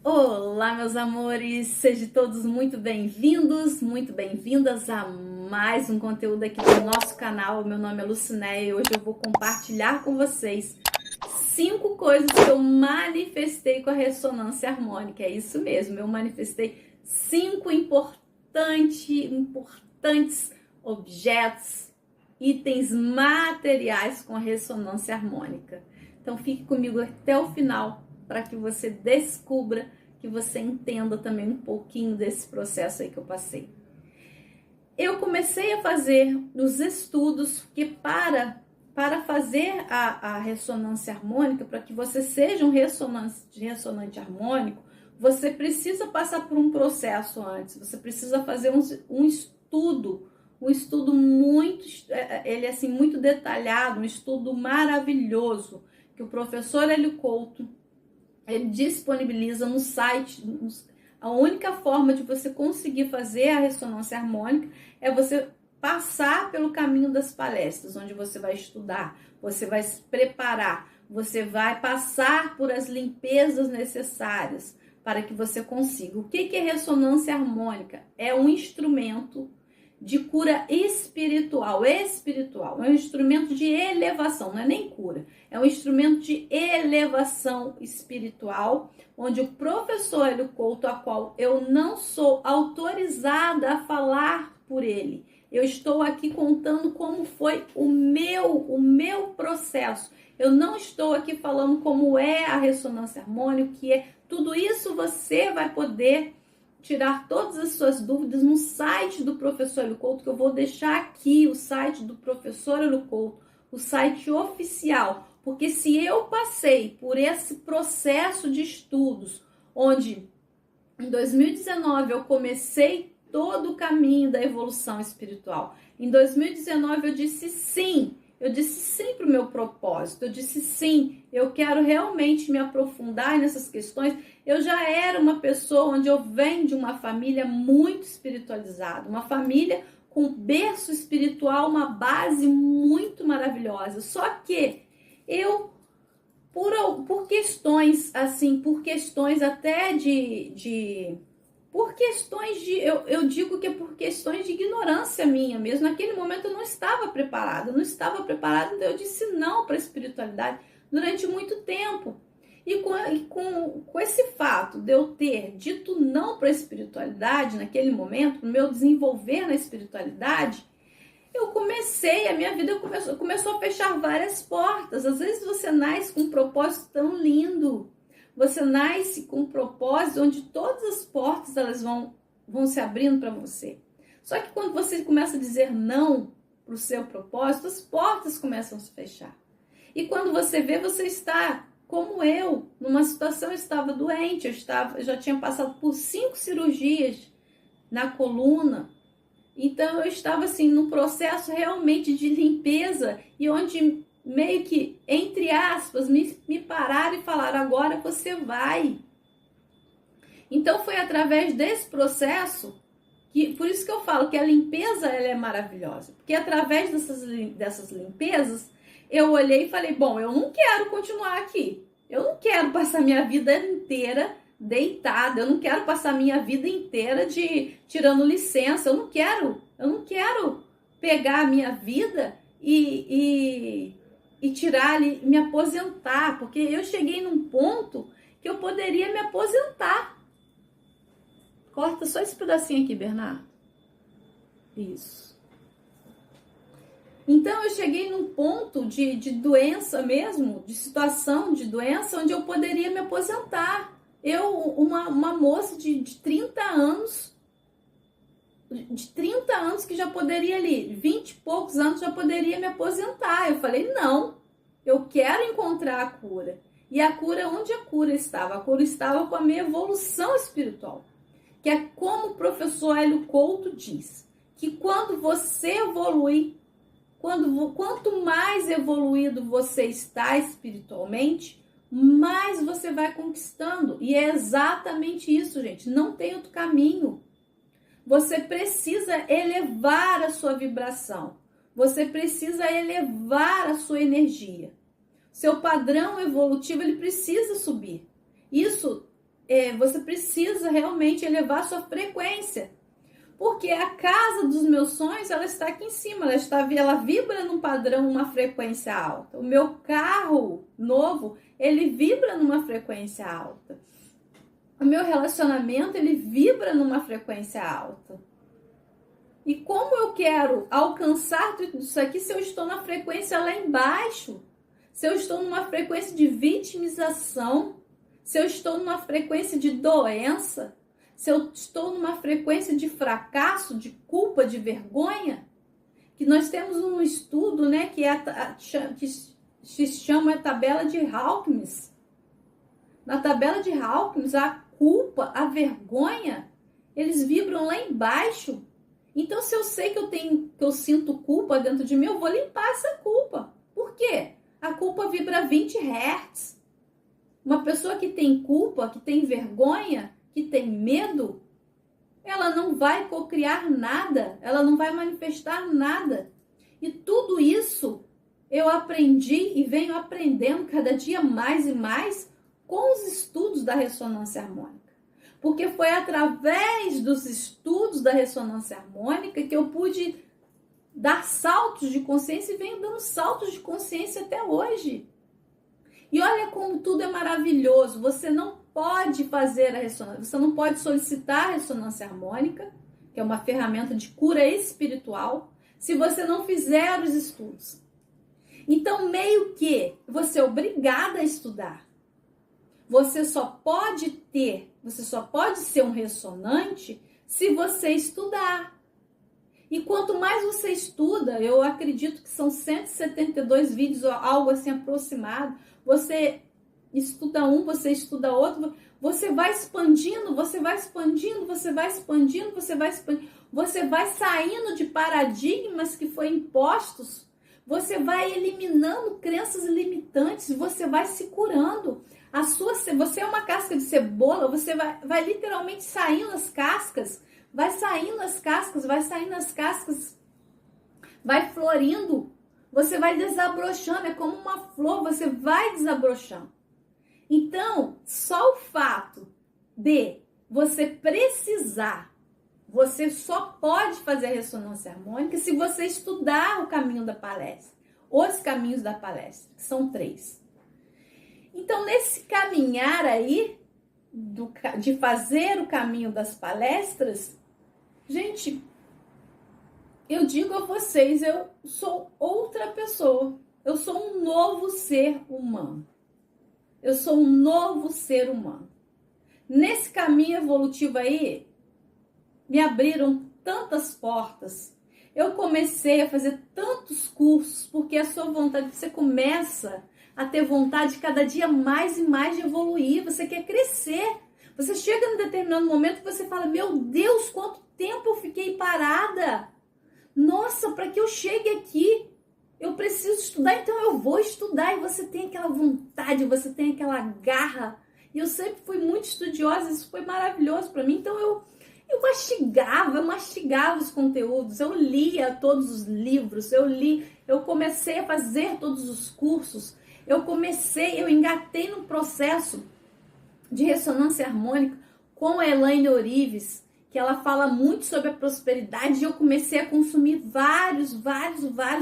Olá, meus amores, sejam todos muito bem-vindos, muito bem-vindas a mais um conteúdo aqui do nosso canal. Meu nome é Lucinéia e hoje eu vou compartilhar com vocês 5 coisas que eu manifestei com a ressonância harmônica. É isso mesmo, eu manifestei 5 importantes objetos, itens materiais com a ressonância harmônica. Então fique comigo até o final, para que você descubra, que você entenda também um pouquinho desse processo aí que eu passei. Eu comecei a fazer os estudos que para fazer a ressonância harmônica, para que você seja um ressonante harmônico, você precisa passar por um processo antes, você precisa fazer um estudo muito, ele assim, muito detalhado, um estudo maravilhoso, que o professor Hélio Couto ele disponibiliza no site. A única forma de você conseguir fazer a ressonância harmônica é você passar pelo caminho das palestras, onde você vai estudar, você vai se preparar, você vai passar por as limpezas necessárias para que você consiga. O que é ressonância harmônica? É um instrumento de cura espiritual, é um instrumento de elevação, não é nem cura, é um instrumento de elevação espiritual, onde o professor Hélio Couto, a qual eu não sou autorizada a falar por ele, eu estou aqui contando como foi o meu processo, eu não estou aqui falando como é a ressonância harmônica, que é tudo isso você vai poder tirar todas as suas dúvidas no site do professor Hélio Couto, que eu vou deixar aqui o site do professor Hélio Couto, o site oficial, porque se eu passei por esse processo de estudos, onde em 2019 eu comecei todo o caminho da evolução espiritual, em 2019 eu disse sim para o meu propósito, eu disse sim, eu quero realmente me aprofundar nessas questões. Eu já era uma pessoa onde eu venho de uma família muito espiritualizada, uma família com berço espiritual, uma base muito maravilhosa. Só que eu, por questões assim, por questões até eu digo que é por questões de ignorância minha mesmo. Naquele momento eu não estava preparada, então eu disse não para a espiritualidade durante muito tempo. E com esse fato de eu ter dito não para a espiritualidade naquele momento, para o meu desenvolver na espiritualidade, a minha vida começou a fechar várias portas. Às vezes você nasce com um propósito tão lindo, você nasce com um propósito onde todas as portas elas vão se abrindo para você. Só que quando você começa a dizer não para o seu propósito, as portas começam a se fechar. E quando você vê, você está como eu, numa situação, eu estava doente, eu já tinha passado por 5 cirurgias na coluna, então eu estava assim, num processo realmente de limpeza, e onde meio que, entre aspas, me pararam e falaram, agora você vai. Então foi através desse processo, por isso que eu falo que a limpeza ela é maravilhosa, porque através dessas limpezas, eu olhei e falei, bom, eu não quero continuar aqui. Eu não quero passar minha vida inteira deitada. Eu não quero passar minha vida inteira tirando licença. Eu não quero pegar a minha vida e tirar ali, me aposentar. Porque eu cheguei num ponto que eu poderia me aposentar. Corta só esse pedacinho aqui, Bernardo. Isso. Então eu cheguei num ponto de doença mesmo, de situação de doença, onde eu poderia me aposentar. Eu, uma moça de 30 anos, que já poderia ali, 20 e poucos anos já poderia me aposentar. Eu falei, não, eu quero encontrar a cura. E a cura, onde a cura estava? A cura estava com a minha evolução espiritual. Que é como o professor Hélio Couto diz, que quando você evolui, quanto mais evoluído você está espiritualmente, mais você vai conquistando. E é exatamente isso, gente. Não tem outro caminho. Você precisa elevar a sua vibração. Você precisa elevar a sua energia. Seu padrão evolutivo, ele precisa subir. Isso você precisa realmente elevar sua frequência. Porque a casa dos meus sonhos, ela está aqui em cima, ela vibra num padrão, uma frequência alta. O meu carro novo, ele vibra numa frequência alta. O meu relacionamento, ele vibra numa frequência alta. E como eu quero alcançar tudo isso aqui se eu estou na frequência lá embaixo? Se eu estou numa frequência de vitimização, se eu estou numa frequência de doença, se eu estou numa frequência de fracasso, de culpa, de vergonha, que nós temos um estudo, né, que se chama a tabela de Hawkins. Na tabela de Hawkins, a culpa, a vergonha, eles vibram lá embaixo. Então, se eu sei que eu sinto culpa dentro de mim, eu vou limpar essa culpa. Por quê? A culpa vibra 20 Hz. Uma pessoa que tem culpa, que tem vergonha, que tem medo, ela não vai cocriar nada, ela não vai manifestar nada. E tudo isso eu aprendi e venho aprendendo cada dia mais e mais com os estudos da ressonância harmônica. Porque foi através dos estudos da ressonância harmônica que eu pude dar saltos de consciência e venho dando saltos de consciência até hoje. E olha como tudo é maravilhoso. Você não pode fazer a ressonância, você não pode solicitar a ressonância harmônica, que é uma ferramenta de cura espiritual, se você não fizer os estudos. Então, meio que você é obrigada a estudar. Você só pode ser um ressonante se você estudar. E quanto mais você estuda, eu acredito que são 172 vídeos, ou algo assim aproximado, você estuda um, você estuda outro, você vai expandindo, você vai expandindo, você vai expandindo, você vai expandindo, você vai saindo de paradigmas que foram impostos, você vai eliminando crenças limitantes, você vai se curando. Você é uma casca de cebola, você vai literalmente saindo as cascas, vai saindo as cascas, vai florindo, você vai desabrochando, é como uma flor, você vai desabrochando. Então, só o fato de você precisar, você só pode fazer a ressonância harmônica se você estudar o caminho da palestra, os caminhos da palestra, que são 3. Então, nesse caminhar aí, de fazer o caminho das palestras, gente, eu digo a vocês, eu sou outra pessoa. Eu sou um novo ser humano. Eu sou um novo ser humano. Nesse caminho evolutivo aí, me abriram tantas portas. Eu comecei a fazer tantos cursos, porque a sua vontade, você começa a ter vontade cada dia mais e mais de evoluir. Você quer crescer. Você chega num determinado momento e você fala, meu Deus, quanto tempo eu fiquei parada. Nossa, para que eu chegue aqui, eu preciso estudar, então eu vou estudar. E você tem aquela vontade, você tem aquela garra. E eu sempre fui muito estudiosa, isso foi maravilhoso para mim. Então eu mastigava os conteúdos, eu lia todos os livros, eu comecei a fazer todos os cursos, eu engatei no processo de ressonância harmônica com a Elaine Orives, que ela fala muito sobre a prosperidade, e eu comecei a consumir vários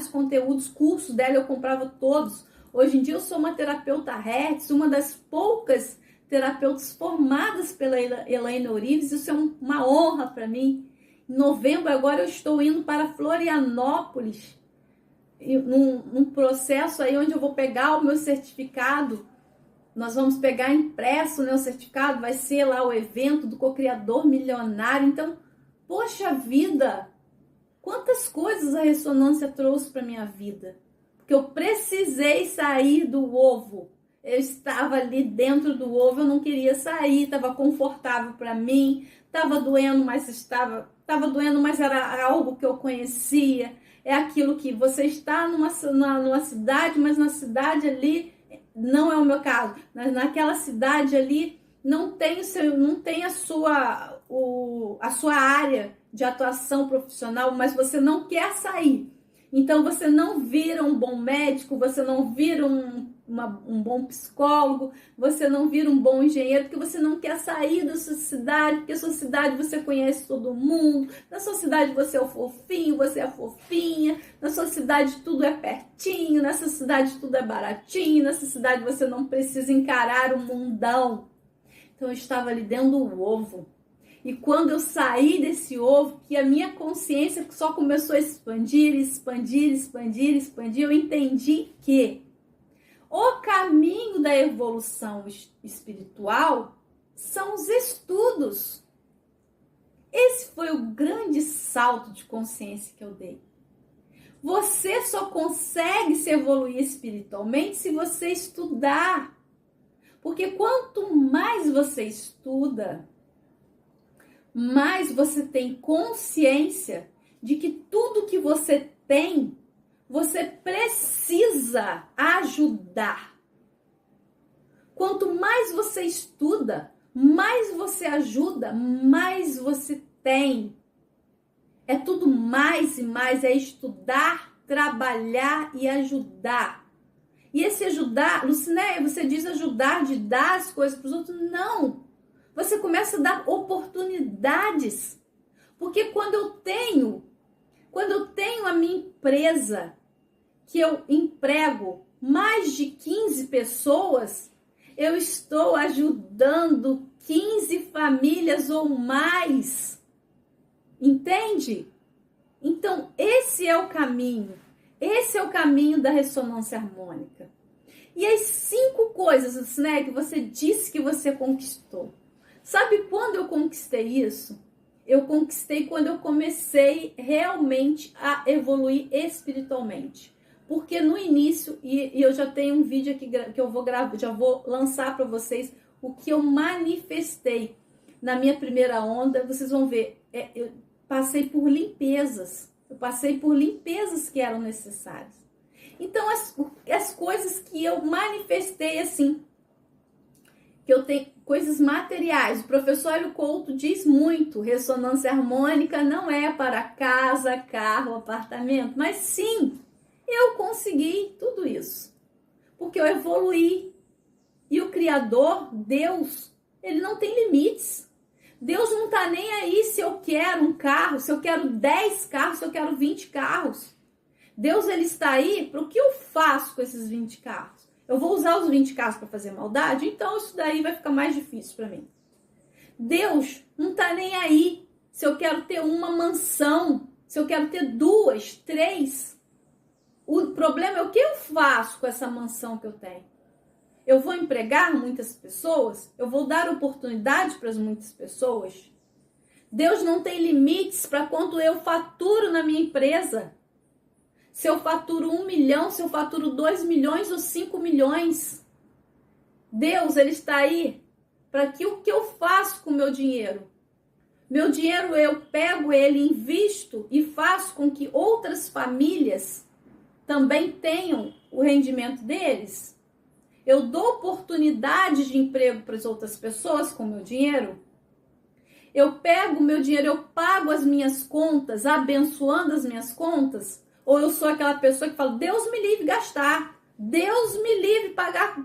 conteúdos, cursos dela, eu comprava todos. Hoje em dia eu sou uma terapeuta Hertz, uma das poucas terapeutas formadas pela Elaine Orives, isso é uma honra para mim. Em novembro agora eu estou indo para Florianópolis, num processo aí onde eu vou pegar o meu certificado. Nós vamos pegar impresso, né, o certificado, vai ser lá o evento do co-criador milionário. Então, poxa vida, quantas coisas a ressonância trouxe para minha vida. Porque eu precisei sair do ovo. Eu estava ali dentro do ovo, eu não queria sair, estava confortável para mim, estava doendo, mas era algo que eu conhecia. É aquilo que você está numa cidade, mas na cidade ali não é o meu caso. Naquela cidade ali não tem a sua área de atuação profissional, mas você não quer sair. Então você não vira um bom médico, você não vira um um bom psicólogo, você não vira um bom engenheiro, porque você não quer sair da sua cidade, porque a sua cidade você conhece todo mundo, na sua cidade você é o fofinho, você é a fofinha, na sua cidade tudo é pertinho, nessa cidade tudo é baratinho, nessa cidade você não precisa encarar o mundão. Então eu estava ali dentro do ovo. E quando eu saí desse ovo, que a minha consciência só começou a expandir, eu entendi que o caminho da evolução espiritual são os estudos. Esse foi o grande salto de consciência que eu dei. Você só consegue se evoluir espiritualmente se você estudar. Porque quanto mais você estuda, mais você tem consciência de que tudo que você tem, você precisa ajudar. Quanto mais você estuda, mais você ajuda, mais você tem. É tudo mais e mais, é estudar, trabalhar e ajudar. E esse ajudar, Lucinéia, você diz ajudar de dar as coisas para os outros? Não! Você começa a dar oportunidades. Porque quando eu tenho a minha empresa, que eu emprego mais de 15 pessoas, eu estou ajudando 15 famílias ou mais. Entende? Então, esse é o caminho. Esse é o caminho da ressonância harmônica. E as 5 coisas, né, que você disse que você conquistou. Sabe quando eu conquistei isso? Eu conquistei quando eu comecei realmente a evoluir espiritualmente. Porque no início, e eu já tenho um vídeo aqui que eu vou gravar, já vou lançar para vocês o que eu manifestei na minha primeira onda. Vocês vão ver, eu passei por limpezas. Eu passei por limpezas que eram necessárias. Então, as coisas que eu manifestei assim, que eu tenho coisas materiais. O professor Hélio Couto diz muito, ressonância harmônica não é para casa, carro, apartamento, mas sim, eu consegui tudo isso, porque eu evoluí. E o Criador, Deus, ele não tem limites. Deus não tá nem aí se eu quero um carro, se eu quero 10 carros, se eu quero 20 carros. Deus, ele está aí para o que eu faço com esses 20 carros. Eu vou usar os 20 carros para fazer maldade? Então isso daí vai ficar mais difícil para mim. Deus não tá nem aí se eu quero ter uma mansão, se eu quero ter 2, 3. O problema é o que eu faço com essa mansão que eu tenho. Eu vou empregar muitas pessoas? Eu vou dar oportunidade para muitas pessoas? Deus não tem limites para quanto eu faturo na minha empresa. Se eu faturo 1 milhão, se eu faturo 2 milhões ou 5 milhões. Deus, ele está aí para que o que eu faço com o meu dinheiro? Meu dinheiro eu pego ele, invisto e faço com que outras famílias também tenham o rendimento deles? Eu dou oportunidade de emprego para as outras pessoas com o meu dinheiro? Eu pego o meu dinheiro, eu pago as minhas contas, abençoando as minhas contas? Ou eu sou aquela pessoa que fala, Deus me livre gastar, Deus me livre pagar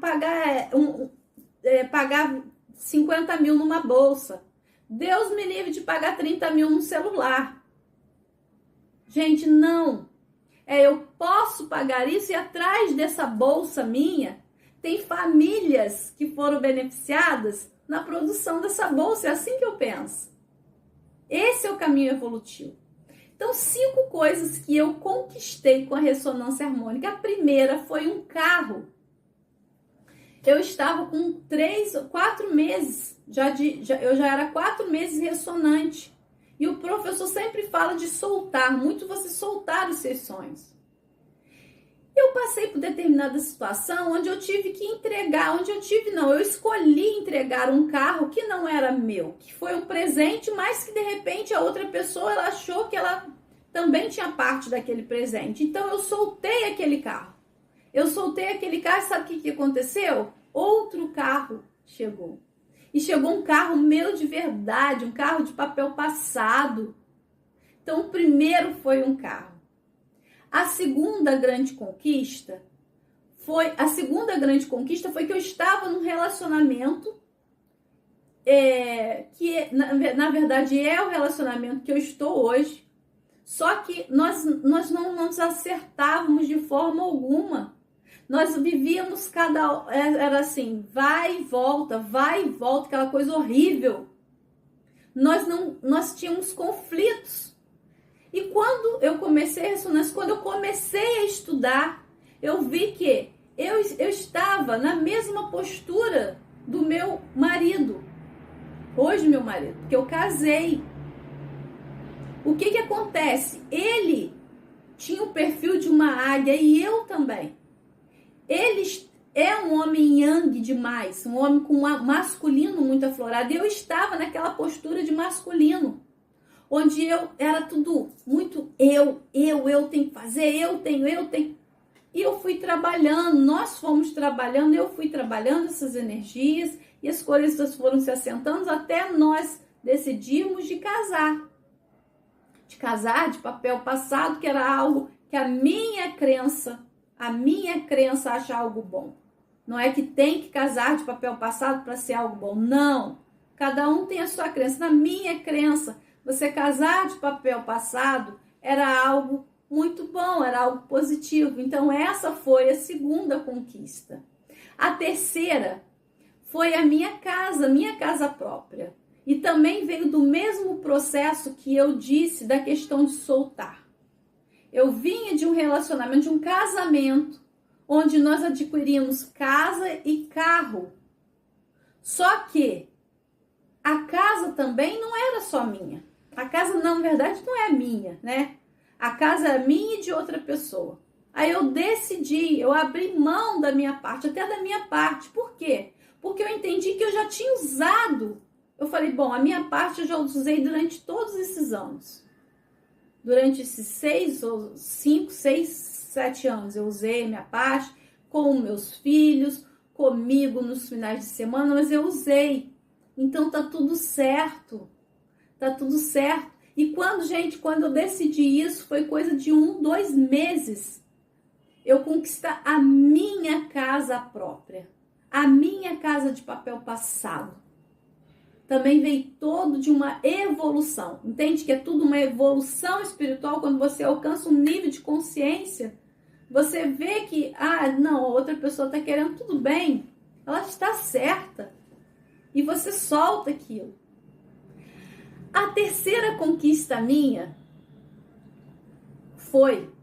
50 mil numa bolsa, Deus me livre de pagar 30 mil num celular. Gente, não. Eu posso pagar isso e atrás dessa bolsa minha, tem famílias que foram beneficiadas na produção dessa bolsa. É assim que eu penso. Esse é o caminho evolutivo. Então, 5 coisas que eu conquistei com a ressonância harmônica. A primeira foi um carro. Eu estava com 3 ou 4 meses, eu já era 4 meses ressonante. E o professor sempre fala de soltar, muito você soltar os seus sonhos. Eu passei por determinada situação onde eu tive que entregar, eu escolhi entregar um carro que não era meu, que foi um presente, mas que de repente a outra pessoa ela achou que ela também tinha parte daquele presente. Então eu soltei aquele carro. E sabe o que aconteceu? Outro carro chegou. E chegou um carro meu de verdade, um carro de papel passado. Então o primeiro foi um carro. A segunda grande conquista a segunda grande conquista foi que eu estava num relacionamento que na verdade é o relacionamento que eu estou hoje, só que nós não nos acertávamos de forma alguma. Nós vivíamos era assim, vai e volta, aquela coisa horrível. Nós tínhamos conflitos. E quando eu comecei a ressonância, quando eu comecei a estudar, eu vi que eu estava na mesma postura do meu marido. Hoje, meu marido, porque eu casei. O que acontece? Ele tinha o perfil de uma águia e eu também. Ele é um homem yang demais, um homem com um masculino muito aflorado. E eu estava naquela postura de masculino, onde eu era tudo muito eu tenho que fazer, eu tenho. E eu fui trabalhando, nós fomos trabalhando, eu fui trabalhando essas energias e as coisas foram se assentando até nós decidirmos de casar. De casar de papel passado, que era algo que a minha crença acha algo bom. Não é que tem que casar de papel passado para ser algo bom. Não. Cada um tem a sua crença. Na minha crença, você casar de papel passado era algo muito bom, era algo positivo. Então, essa foi a segunda conquista. A terceira foi a minha casa própria. E também veio do mesmo processo que eu disse da questão de soltar. Eu vinha de um relacionamento, de um casamento, onde nós adquirimos casa e carro. Só que a casa também não era só minha. A casa, na verdade, não é minha, né? A casa é minha e de outra pessoa. Aí eu decidi, eu abri mão da minha parte, até da minha parte. Por quê? Porque eu entendi que eu já tinha usado. Eu falei, bom, a minha parte eu já usei durante todos esses anos. Durante esses 5, 6, 7 anos, eu usei minha parte com meus filhos, comigo nos finais de semana, mas eu usei. Então tá tudo certo. Tá tudo certo. E quando eu decidi isso, foi coisa de 1, 2 meses. Eu conquistar a minha casa própria. A minha casa de papel passado. Também veio todo de uma evolução. Entende que é tudo uma evolução espiritual? Quando você alcança um nível de consciência, você vê que, não, a outra pessoa está querendo, tudo bem, ela está certa. E você solta aquilo. A terceira conquista minha foi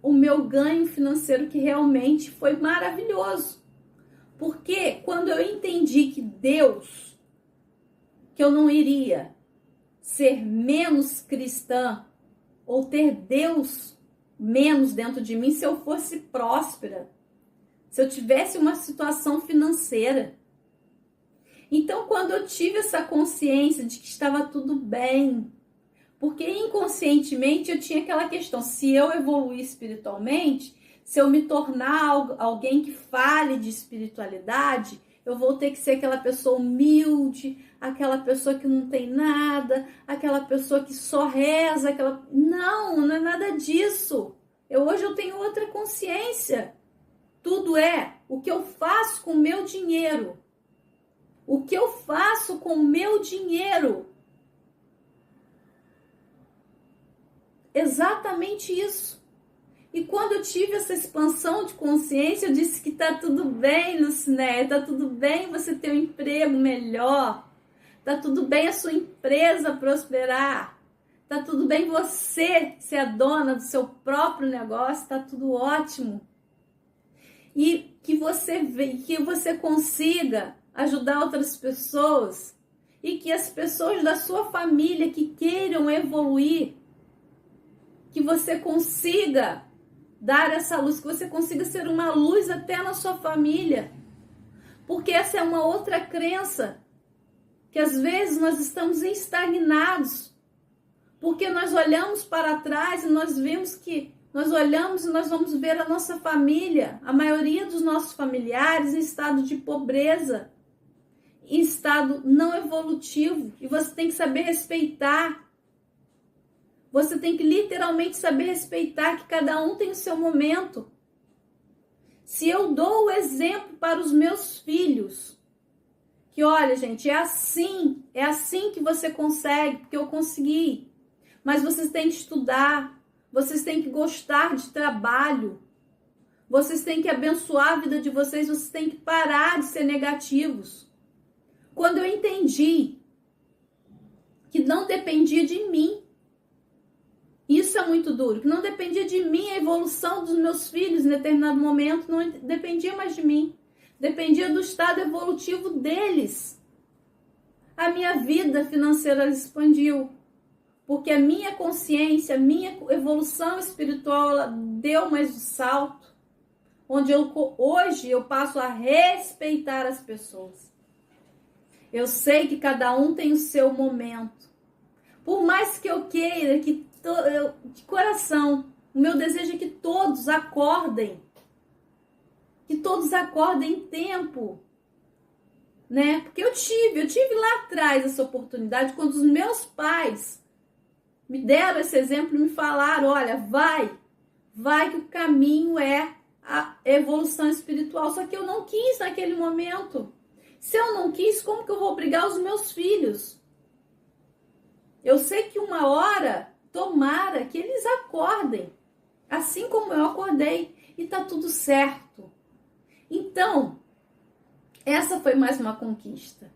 o meu ganho financeiro, que realmente foi maravilhoso. Porque quando eu entendi que eu não iria ser menos cristã ou ter Deus menos dentro de mim se eu fosse próspera, se eu tivesse uma situação financeira. Então, quando eu tive essa consciência de que estava tudo bem, porque inconscientemente eu tinha aquela questão, se eu evoluir espiritualmente, se eu me tornar alguém que fale de espiritualidade, eu vou ter que ser aquela pessoa humilde, aquela pessoa que não tem nada, aquela pessoa que só reza, Não é nada disso. Hoje eu tenho outra consciência. Tudo é o que eu faço com o meu dinheiro. O que eu faço com o meu dinheiro. Exatamente isso. E quando eu tive essa expansão de consciência, eu disse que tá tudo bem, Lucinéia, tá tudo bem você ter um emprego melhor, tá tudo bem a sua empresa prosperar, tá tudo bem você ser a dona do seu próprio negócio, tá tudo ótimo. E que você consiga ajudar outras pessoas e que as pessoas da sua família que queiram evoluir, que você consiga dar essa luz, que você consiga ser uma luz até na sua família. Porque essa é uma outra crença, que às vezes nós estamos estagnados, porque nós olhamos para trás e nós vemos que, nós olhamos e nós vamos ver a nossa família, a maioria dos nossos familiares em estado de pobreza, em estado não evolutivo, e você tem que saber respeitar. Você tem que literalmente saber respeitar que cada um tem o seu momento. Se eu dou o exemplo para os meus filhos, que olha, gente, é assim que você consegue, porque eu consegui. Mas vocês têm que estudar, vocês têm que gostar de trabalho, vocês têm que abençoar a vida de vocês, vocês têm que parar de ser negativos. Quando eu entendi que não dependia de mim, isso é muito duro, que não dependia de mim a evolução dos meus filhos em determinado momento, não dependia mais de mim, dependia do estado evolutivo deles. A minha vida financeira expandiu, porque a minha consciência, a minha evolução espiritual, ela deu mais um salto, onde hoje eu passo a respeitar as pessoas. Eu sei que cada um tem o seu momento. Por mais que eu queira, de coração, o meu desejo é que todos acordem. Que todos acordem em tempo. Né? Porque eu tive lá atrás essa oportunidade, quando os meus pais me deram esse exemplo e me falaram, olha, vai que o caminho é a evolução espiritual. Só que eu não quis naquele momento. Se eu não quis, como que eu vou obrigar os meus filhos? Eu sei que uma hora, tomara que eles acordem, assim como eu acordei, e tá tudo certo. Então, essa foi mais uma conquista.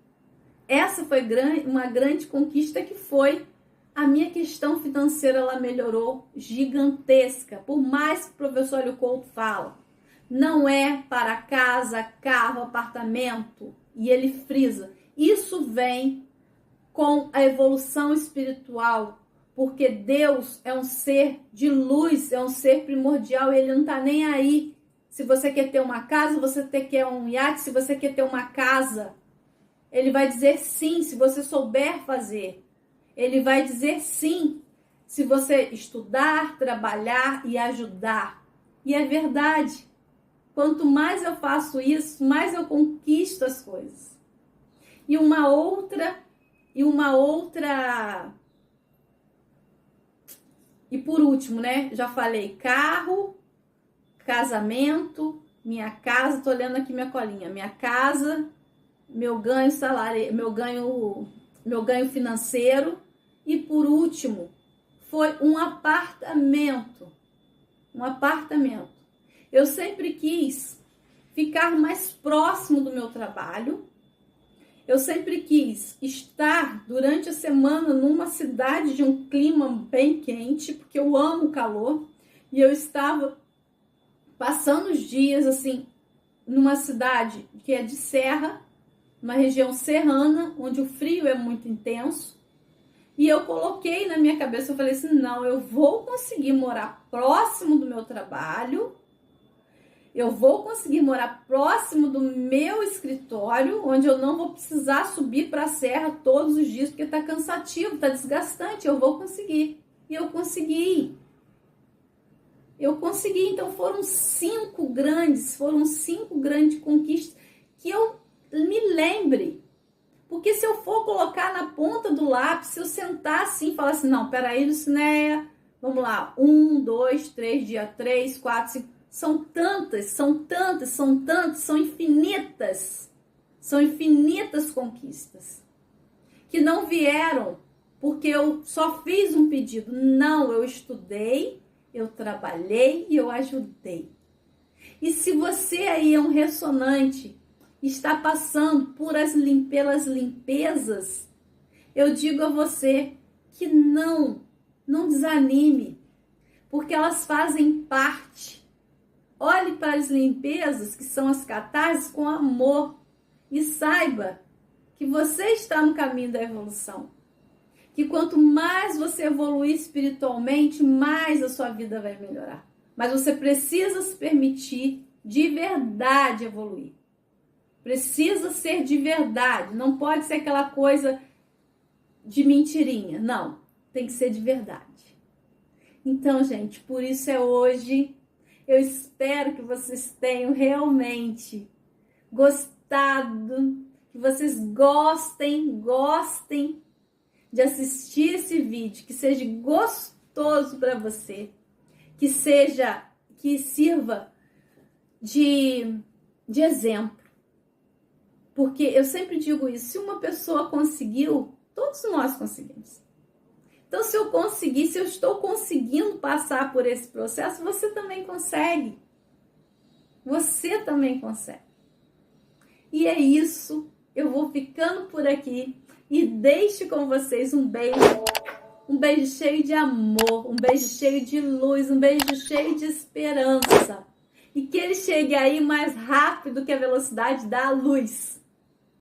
Essa foi uma grande conquista, que foi a minha questão financeira. Ela melhorou gigantesca. Por mais que o professor Hélio Couto fala, não é para casa, carro, apartamento. E ele frisa, isso vem com a evolução espiritual, porque Deus é um ser de luz, é um ser primordial, e ele não está nem aí. Se você quer ter uma casa, você quer um iate, se você quer ter uma casa, ele vai dizer sim, se você souber fazer. Ele vai dizer sim, se você estudar, trabalhar e ajudar. E é verdade. Quanto mais eu faço isso, mais eu conquisto as coisas. E uma outra. E por último, né? Já falei carro, casamento, minha casa. Tô olhando aqui minha colinha. Minha casa, meu ganho salário, meu ganho financeiro. E por último, foi um apartamento. Um apartamento. Eu sempre quis ficar mais próximo do meu trabalho. Eu sempre quis estar durante a semana numa cidade de um clima bem quente, porque eu amo o calor. E eu estava passando os dias, assim, numa cidade que é de serra, uma região serrana, onde o frio é muito intenso. E eu coloquei na minha cabeça, eu falei assim, não, eu vou conseguir morar próximo do meu trabalho. Eu vou conseguir morar próximo do meu escritório, onde eu não vou precisar subir para a serra todos os dias, porque está cansativo, está desgastante. Eu vou conseguir. E eu consegui. Então foram 5 grandes conquistas que eu me lembre. Porque se eu for colocar na ponta do lápis, se eu sentar assim e falar assim, não, peraí, Lucinéia, vamos lá, 1, 2, 3, dia 3, 4, 5... São tantas, são infinitas. São infinitas conquistas. Que não vieram porque eu só fiz um pedido. Não, eu estudei, eu trabalhei e eu ajudei. E se você aí é um ressonante, está passando pelas limpezas, eu digo a você que não desanime, porque elas fazem parte. Olhe para as limpezas, que são as catarses, com amor. E saiba que você está no caminho da evolução. Que quanto mais você evoluir espiritualmente, mais a sua vida vai melhorar. Mas você precisa se permitir de verdade evoluir. Precisa ser de verdade. Não pode ser aquela coisa de mentirinha. Não, tem que ser de verdade. Então, gente, por isso é hoje. Eu espero que vocês tenham realmente gostado, que vocês gostem de assistir esse vídeo, que seja gostoso para você, que sirva de exemplo. Porque eu sempre digo isso, se uma pessoa conseguiu, todos nós conseguimos. Então, se eu conseguir, se eu estou conseguindo passar por esse processo, você também consegue. Você também consegue. E é isso, eu vou ficando por aqui e deixo com vocês um beijo cheio de amor, um beijo cheio de luz, um beijo cheio de esperança. E que ele chegue aí mais rápido que a velocidade da luz.